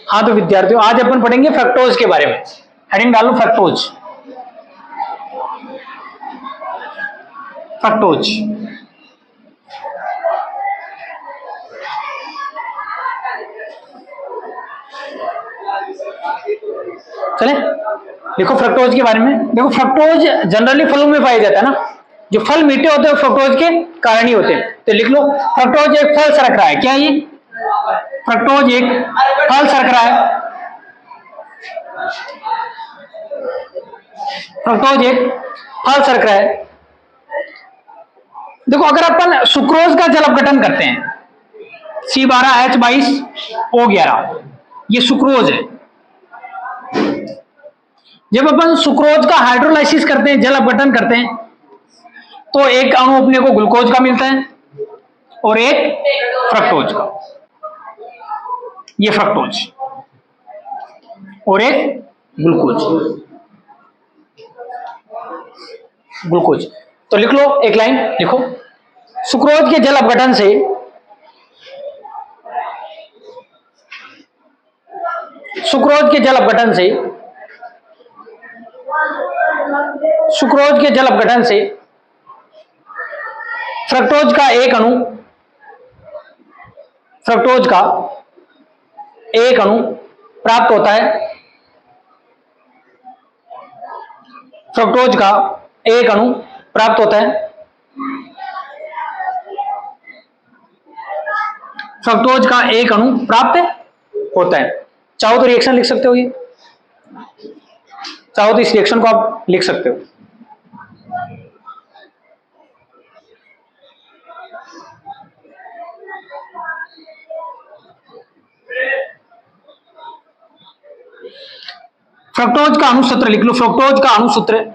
हाँ तो विद्यार्थियों, आज अपन पढ़ेंगे फ्रक्टोज के बारे में। हेडिंग डालो फ्रक्टोज। फ्रक्टोज चले, देखो फ्रक्टोज के बारे में। देखो फ्रक्टोज जनरली फलों में पाया जाता है ना, जो फल मीठे होते हैं फ्रक्टोज के कारण ही होते हैं। तो लिख लो, फ्रक्टोज एक फल शर्करा है। क्या ये फ्रक्टोज एक फल शर्करा है? फ्रक्टोज एक फल शर्करा है। देखो अगर अपन सुक्रोज का जल अपघटन करते हैं, C12H22O11, ये सुक्रोज है। जब अपन सुक्रोज का हाइड्रोलाइसिस करते हैं, जल अपघटन करते हैं, तो एक अणु अपने को ग्लूकोज का मिलता है और एक फ्रक्टोज का। ये फ्रक्टोज और एक ग्लूकोज। ग्लूकोज तो लिख लो, एक लाइन लिखो, सुक्रोज के जल अपघटन से सुक्रोज के जल अपघटन से सुक्रोज के जल अपघटन से फ्रक्टोज का एक अणु प्राप्त होता है। फ्रक्टोज का एक अणु प्राप्त होता है। फ्रक्टोज का एक अणु प्राप्त होता है। चाहो तो रिएक्शन लिख सकते हो, ये चाहो तो इस रिएक्शन को आप लिख सकते हो। फ्रक्टोज का अणुसूत्र लिख लो। फ्रक्टोज का अणुसूत्र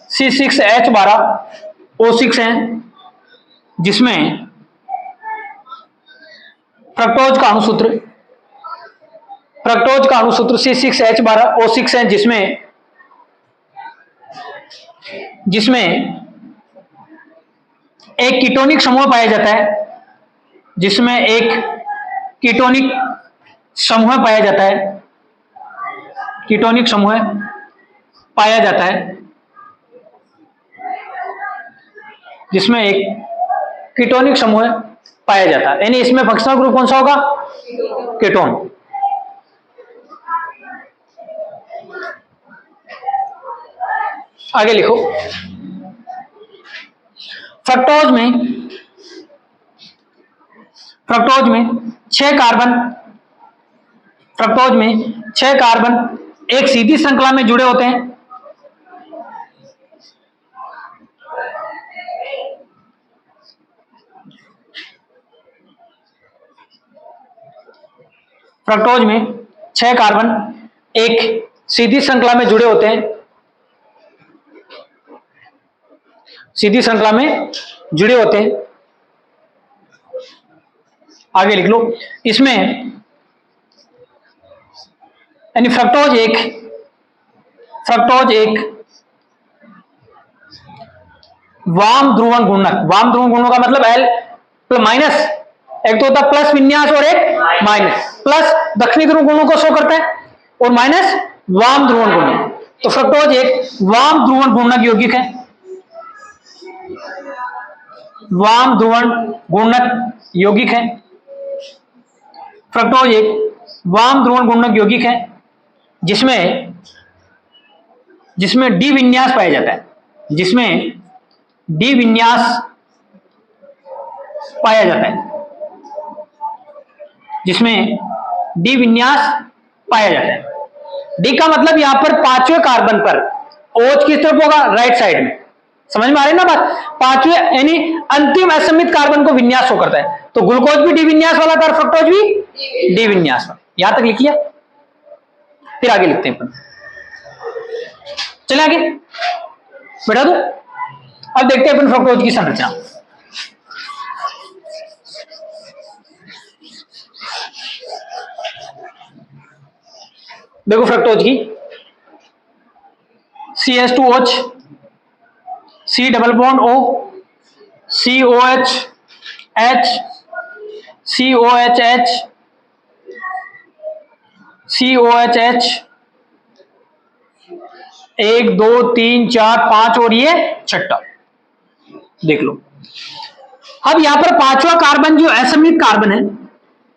C6H12O6 है, जिसमें फ्रक्टोज का अणुसूत्र C6H12O6 है, जिसमें एक कीटोनिक समूह पाया जाता है। कीटोनिक समूह पाया जाता है जिसमें एक कीटोनिक समूह पाया जाता है, यानी इसमें फंक्शनल ग्रुप कौन सा होगा? कीटोन। आगे लिखो, फ्रक्टोज में 6 कार्बन एक सीधी श्रृंखला में जुड़े होते हैं। फ्रक्टोज में 6 कार्बन एक सीधी श्रृंखला में जुड़े होते हैं। आगे लिख लो, इसमें यानी फ्रक्टोज एक वाम ध्रुवण गुणक का मतलब L माइनस, एक तो होता प्लस विन्यास और एक माइनस। प्लस दक्षिणी ध्रुव गुणों को शो करता है और माइनस वाम ध्रुवण गुणक। तो फ्रक्टोज एक वाम ध्रुवण गुणक यौगिक है। फ्रक्टोज एक वाम ध्रुवण गुणक यौगिक है, जिसमें डी विन्यास पाया जाता है। डी का मतलब यहां पर 5वें कार्बन पर OH किस तरफ होगा? राइट साइड में। समझ में आ रही है ना बात? 5वें यानी अंतिम असमित कार्बन को विन्यास हो करता है। तो ग्लूकोज भी डी विन्यास वाला था, फ्रक्टोज भी डी विन्यास वाला। यहां तक लिख लिया, फिर आगे लिखते हैं अपन। चले आगे बैठा दो। अब देखते हैं अपन फ्रक्टोज की संरचना। देखो फ्रक्टोज की CH2OH, C double bond O, COH H, COHH, COHH, 1 2 3 4 5 और ये छठा, देख लो। अब यहां पर पांचवा कार्बन जो असममित कार्बन है,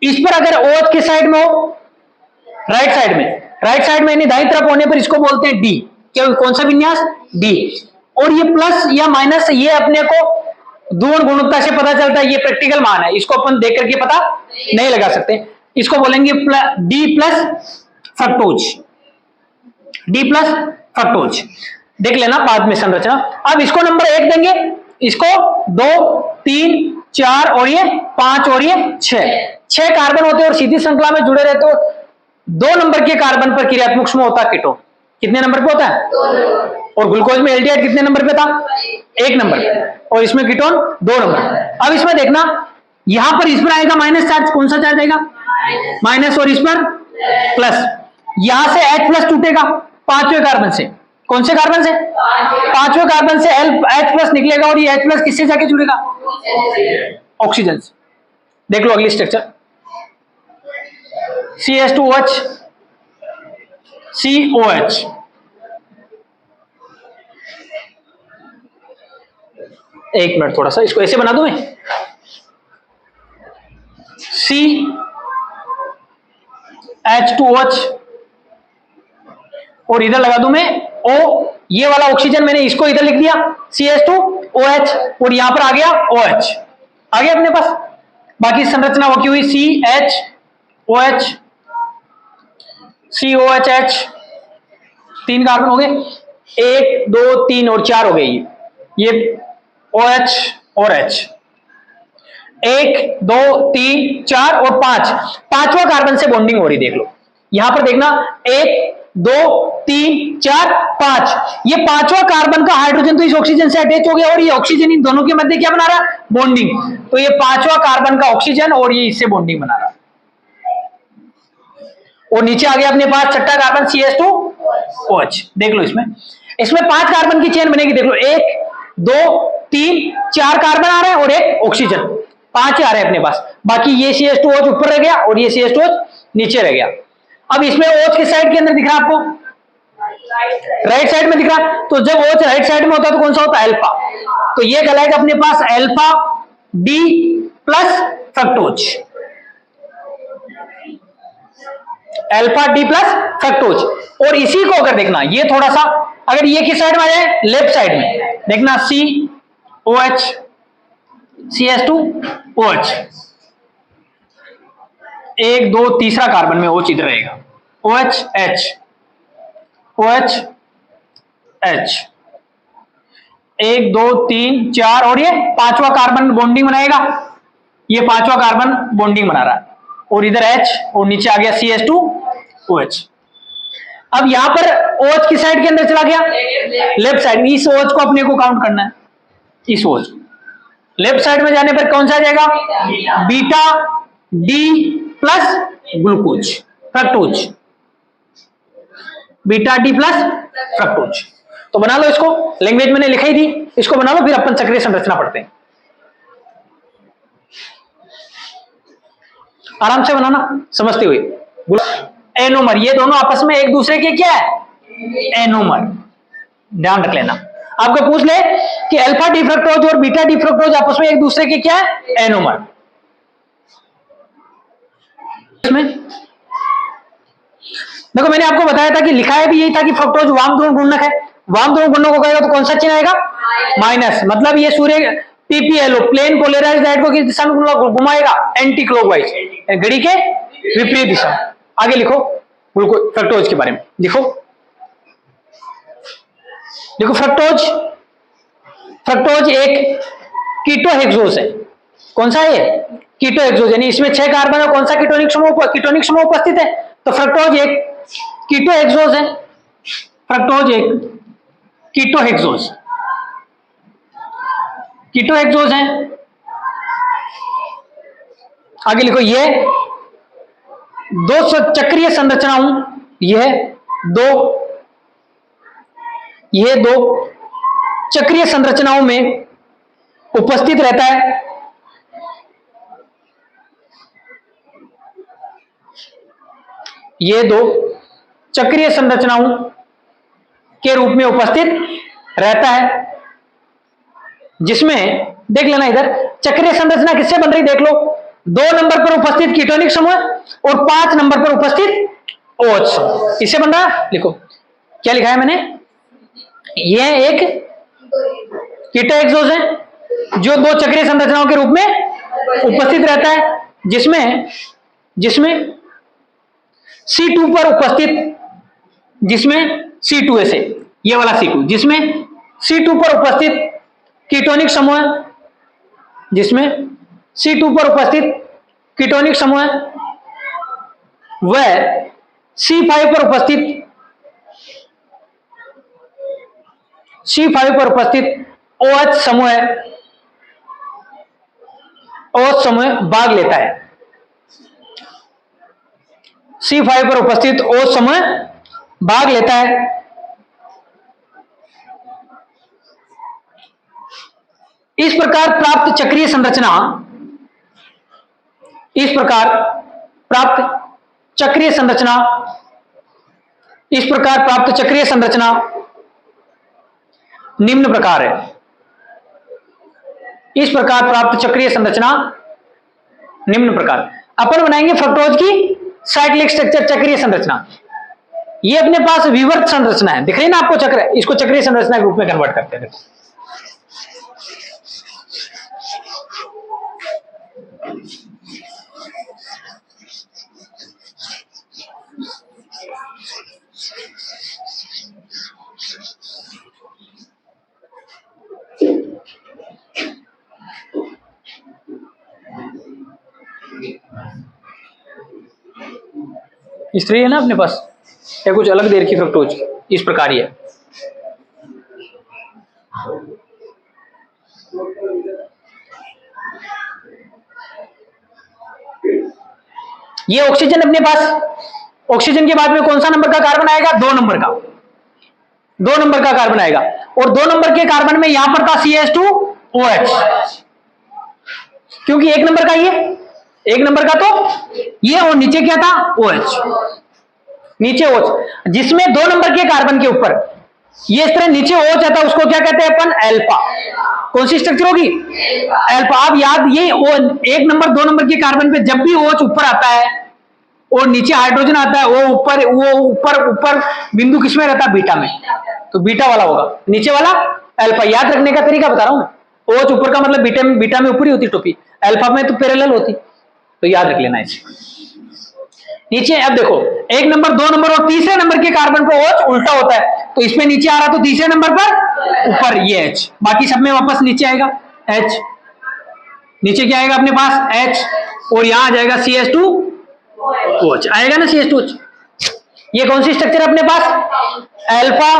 इस पर अगर OH के साइड में हो, राइट साइड में, राइट साइड में यानी दाईं तरफ होने पर इसको बोलते हैं डी। क्या, कौन सा विन्यास? डी। और ये प्लस या माइनस, ये अपने को ध्रुवण गुणवत्ता से पता चलता है, ये प्रैक्टिकल मान है, इसको अपन देख करके पता नहीं लगा सकते। इसको बोलेंगे D plus fructose, D plus fructose. देख लेना बाद में संरचना। अब इसको नंबर 1 देंगे, इसको 2 3 4 और ये 5 और ये 6 कार्बन होते हैं और सीधी श्रृंखला में जुड़े रहते हो। 2 नंबर के कार्बन पर क्रियात्मक समूह होता है कीटोन। कितने नंबर पे होता है? और ग्लूकोज में एल्डिहाइड कितने नंबर पे था? 1 नंबर पे, और इसमें कीटोन 2 नंबर। अब इसमें देखना, यहां पर इस पर आएगा माइनस चार्ज, कौन सा चार्ज आएगा? माइनस, और इस पर प्लस। यहां से H प्लस टूटेगा 5वें कार्बन से, कौन से कार्बन से? 5वें कार्बन से H प्लस निकलेगा, और ये H प्लस किससे जाके जुड़ेगा? ऑक्सीजन से। देख लो अगली स्ट्रक्चर, CH2OH, COH, एक मिनट, थोड़ा सा इसको ऐसे बना दूं मैं, CH2OH, और इधर लगा दूं मैं O। ये वाला ऑक्सीजन मैंने इसको इधर लिख दिया CH2OH, और यहां पर आ गया OH, आ गया अपने पास। बाकी संरचना वो की हुई CHOH, COHH, 3 कार्बन हो गए, 1 2 3 और 4 हो गए। ये OH और H, 1 2 3 4 और 5, 5वां कार्बन से बॉन्डिंग हो रही, देख लो। यहां पर देखना, 1 2 3 4 5, ये 5वां कार्बन का हाइड्रोजन तो इस ऑक्सीजन से अटैच हो गया, और ये ऑक्सीजन इन दोनों के मध्य क्या बना रहा? बॉन्डिंग। तो ये 5वां कार्बन का ऑक्सीजन और ये इससे बॉन्डिंग बना रहा। और नीचे आ गया अपने पास छठा कार्बन CH2OH। देख लो, इसमें 5 कार्बन की चेन बनेगी। देख लो, 1 2 3 4 कार्बन आ रहे हैं और एक ऑक्सीजन, 5 आ रहे हैं अपने पास। बाकी ये CH2OH ऊपर रह गया और ये CH2OH नीचे रह गया। अब इसमें OH के साइड के अंदर दिख रहा आपको, राइट साइड में दिख रहा। तो जब OH राइट साइड में होता है तो कौन सा होता है? अल्फा। तो ये कहलाएगा अपने पास alpha D plus fructose, alpha D plus fructose. और इसी को अगर देखना, ये थोड़ा सा अगर ये किस साइड में आ जाए? लेफ्ट साइड में। देखना COH, CH2OH, 1 2 तीसरा कार्बन में OH इधर रहेगा, OH H, OH H, 1 2 3 4 और ये 5वां कार्बन बॉन्डिंग बनाएगा। ये 5वां कार्बन बॉन्डिंग बना रहा है, और इधर H और नीचे आ गया CH2OH। अब यहां पर OH की साइड के अंदर चला गया, लेफ्ट साइड। इस OH को अपने को काउंट करना है, इस OH लेफ्ट साइड में जाने पर कौन सा आ जाएगा? Beta D plus glucose, fructose, beta D plus fructose. तो बना लो इसको, लैंग्वेज मैंने लिखा ही थी, इसको बना लो, फिर अपन चक्रीय संरचना पढ़ते हैं। आराम से बनाना, समझते हुए। एनोमर, ये दोनों आपस में एक दूसरे के क्या है? एनोमर। ध्यान रख लेना, आपको पूछ ले कि अल्फा डी फ्रक्टोज और बीटा डी फ्रक्टोज आपस में एक दूसरे के क्या है? एनोमर। इसमें देखो, मैंने आपको बताया था कि लिखा भी यही था कि फ्रक्टोज वाम ध्रुव गुणक है। वाम ध्रुव गुणक को कहेगा तो कौन सा चिन्ह आएगा? माइनस। मतलब ये सूर्य पीपीएलओ, प्लेन पोलराइज्ड लाइट को किस दिशा में घुमाएगा? एंटी क्लॉकवाइज, घड़ी के विपरीत दिशा। आगे लिखो फ्रक्टोज के बारे में, लिखो फ्रक्टोज, फ्रक्टोज एक कीटोहेक्सोज है। कौन सा है? कीटोहेक्सोज, यानी इसमें 6 कार्बन है। कौन सा कीटोनिक समूह उपस्थित है? तो फ्रक्टोज एक कीटोहेक्सोज है, फ्रक्टोज एक कीटोहेक्सोज, कीटोहेक्सोज है। आगे लिखो, ये 2 चक्रीय संरचनाओं, यह दो चक्रीय संरचनाओं में उपस्थित रहता है। ये दो चक्रीय संरचनाओं के रूप में उपस्थित रहता है, जिसमें देख लेना इधर चक्रीय संरचना किससे बन रही देख लो, 2 नंबर पर उपस्थित कीटोनिक समूह और 5 नंबर पर उपस्थित OH समूह, इससे बन रहा है। लिखो क्या लिखा है मैंने, यह एक कीटो एक्सोज है जो 2 चक्रीय संरचनाओं के रूप में उपस्थित रहता है, जिसमें C2 पर उपस्थित, जिसमें C2 ऐसे ये वाला C2, जिसमें C2 पर उपस्थित कीटोनिक समूह, जिसमें C2 पर उपस्थित कीटोनिक समूह व C5 पर उपस्थित OH समूह भाग लेता है। C5 पर उपस्थित OH समूह भाग लेता है। इस प्रकार प्राप्त चक्रीय संरचना, निम्न प्रकार है। इस प्रकार प्राप्त चक्रीय संरचना निम्न प्रकार। अपन बनाएंगे फ्रक्टोज की साइक्लिक स्ट्रक्चर चक्रीय संरचना। ये अपने पास विवर्त संरचना है, दिख रही है ना आपको चक्र, इसको चक्रीय संरचना के रूप में कन्वर्ट करते हैं। इस तरह है ना अपने पास, या कुछ अलग देर की फ्रक्टोज इस प्रकार ही है। ये ऑक्सीजन अपने पास, ऑक्सीजन के बाद में कौन सा नंबर का कार्बन आएगा, 2 नंबर का, 2 नंबर का कार्बन आएगा, और 2 नंबर के कार्बन में यहां पर था CH2OH, क्योंकि 1 नंबर का ये, 1 नंबर का तो ये, और नीचे क्या था OH, नीचे OH, जिसमें 2 नंबर के कार्बन के ऊपर ये इस तरह नीचे OH आता है, उसको क्या कहते हैं अपन, अल्फा। कौन सी स्ट्रक्चर होगी, अल्फा। आप याद, ये 1 नंबर 2 नंबर के कार्बन पे जब भी OH ऊपर आता है और नीचे हाइड्रोजन आता है, वो ऊपर बिंदु किसमें रहता है, बीटा में, तो बीटा वाला होगा, नीचे वाला अल्फा। याद रखने का तरीका बता रहा हूं मैं, OH ऊपर का मतलब बीटा में ऊपर ही होती टोपी, अल्फा में तो पैरेलल होती, तो याद रख लेना इसे। नीचे अब देखो 1 नंबर 2 नंबर और तीसरे नंबर के कार्बन पर OH उल्टा होता है, तो इसमें नीचे आ रहा तो तीसरे नंबर पर ऊपर ये H, बाकी सब में वापस नीचे आएगा H, नीचे क्या आएगा अपने पास H, और यहां आ जाएगा CH2OH आएगा ना, CH2OH। ये कौन सी स्ट्रक्चर अपने पास, अल्फा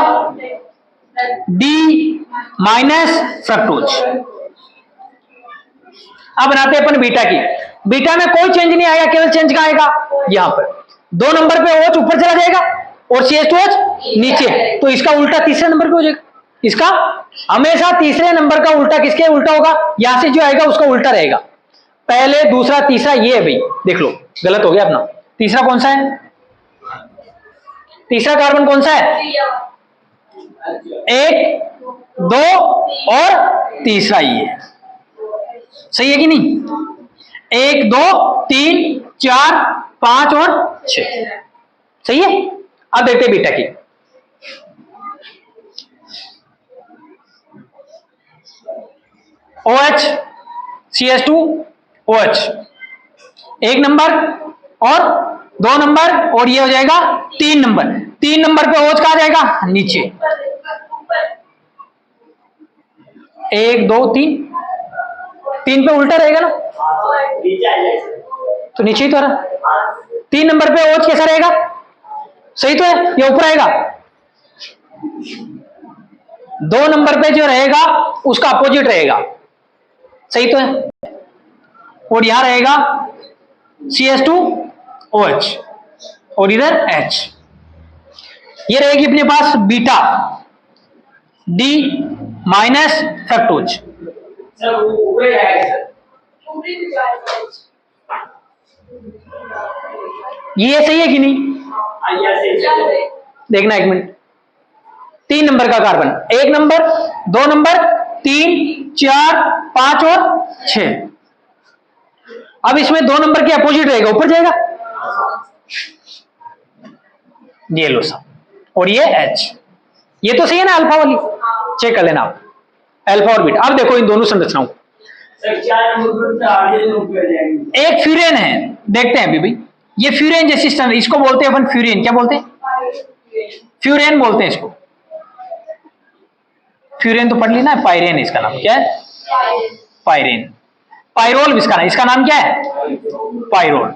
D माइनस फ्रक्टोज। अब बनाते हैं अपन बीटा की। बीटा में कोई चेंज नहीं आएगा, केवल चेंज का आएगा यहां पर 2 नंबर पे OH ऊपर चला जाएगा और CH2OH नीचे, तो इसका उल्टा तीसरे नंबर पे हो जाएगा। इसका हमेशा तीसरे नंबर का उल्टा किसके उल्टा होगा, यहां से जो आएगा उसका उल्टा रहेगा, पहले दूसरा तीसरा, ये है भाई, देख लो गलत हो गया अपना। तीसरा कौन सा है, तीसरा कार्बन कौन सा है, 1 2 और तीसरा ये, सही है कि नहीं, 1 2 3 4 5 और 6, सही है। अब देखते हैं बीटा की। OH CH2OH 1 नंबर और 2 नंबर, और ये हो जाएगा 3 नंबर। 3 नंबर पे OH कहां जाएगा, नीचे, 1 2 3, 3 पे उल्टा रहेगा ना, तो नीचे ही तो रहा। 3 नंबर पे OH कैसा रहेगा, सही तो है, ये ऊपर आएगा। 2 नंबर पे जो रहेगा उसका अपोजिट रहेगा, सही तो है, और यहां रहेगा CH2OH और इधर H। ये रहेगी अपने पास बीटा D माइनस फ्रक्टोज। ये सही है कि नहीं, देखना एक मिनट, 3 नंबर का कार्बन, 1 नंबर, 2 नंबर, 3, 4, 5 और 6। अब इसमें 2 नंबर के अपोजिट रहेगा, ऊपर जाएगा, ये लो सब, और ये H, ये तो सही है ना अल्फा वाली, चेक कर लेना आप अल्फा और बीटा। अब देखो इन दोनों संरचनाओं, एक फ्यूरेन है, देखते हैं अभी भाई, ये फ्यूरेन जैसी स्ट्रक्चर, इसको बोलते हैं अपन फ्यूरेन, क्या बोलते हैं, फ्यूरेन बोलते हैं इसको। फ्यूरेन तो पढ़ ली ना, पायरेन इसका नाम क्या है, पायरेन। पायरोल इसका नाम, इसका नाम क्या है, पायरोल।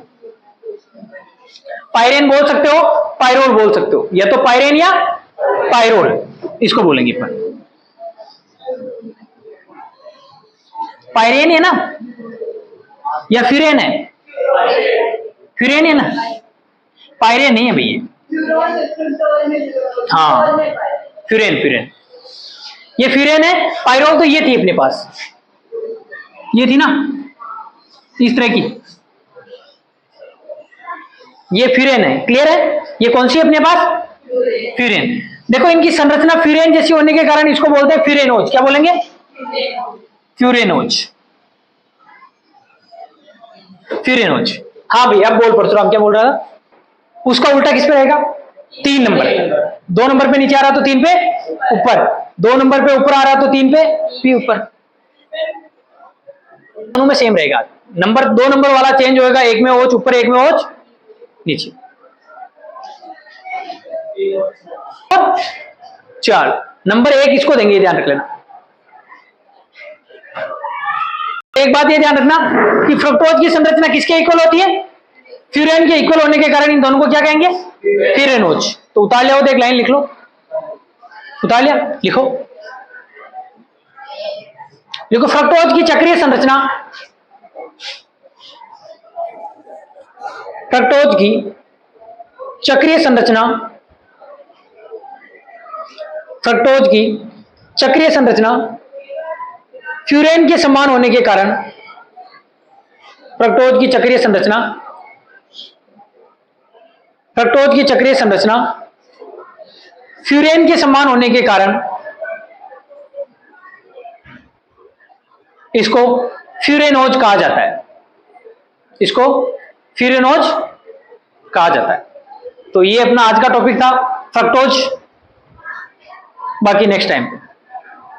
पायरेन बोल सकते हो, पायरोल बोल सकते हो, या तो पायरेन या पायरोल इसको बोलेंगे अपन। पायरेन है ना, या फ्यूरेन है, फ्यूरेन है ना, पायरेन नहीं है भैया, हाँ फ्यूरेन, फ्यूरेन, ये फ्यूरेन है। पायरोल तो ये थी अपने पास, ये थी ना इस तरह की, ये फ्यूरेन है, क्लियर है। ये कौन सी अपने पास, फ्यूरेन। देखो इनकी संरचना फ्यूरेन जैसी होने के कारण इसको बोलते हैं फ्यूरेनोज, क्या बोलेंगे, फ्यूरेनोज, फ्यूरेनोज। हाँ भाई अब बोल परशुराम, क्या बोल रहा था, उसका उल्टा किस पे रहेगा, 3 नंबर, 2 नंबर पे नीचे आ रहा तो 3 पे ऊपर, 2 नंबर पे ऊपर आ रहा तो 3 पे भी ऊपर, दोनों में सेम रहेगा। नंबर 2 नंबर वाला चेंज होएगा, एक में ओच ऊपर, एक में ओच नीचे। चल नंबर 1 इसको देंगे, ध्यान रख लेना। एक बात ये ध्यान रखना कि फ्रक्टोज की संरचना किसके इक्वल होती है, फ्यूरेन के इक्वल होने के कारण इन दोनों को क्या कहेंगे, फ्यूरेनोज। तो उतार लिया हो तो एक लाइन लिख लो, उतार लिया, लिखो, देखो फ्रक्टोज की चक्रीय संरचना, फ्रक्टोज की चक्रीय संरचना, फ्रक्टोज की चक्रीय संरचना फ्यूरेन के समान होने के कारण, फ्रक्टोज की चक्रीय संरचना, फ्रक्टोज की चक्रीय संरचना फ्यूरेन के समान होने के कारण इसको फ्यूरेनोज कहा जाता है, इसको फ्यूरेनोज कहा जाता है। तो ये अपना आज का टॉपिक था फ्रक्टोज, बाकी नेक्स्ट टाइम।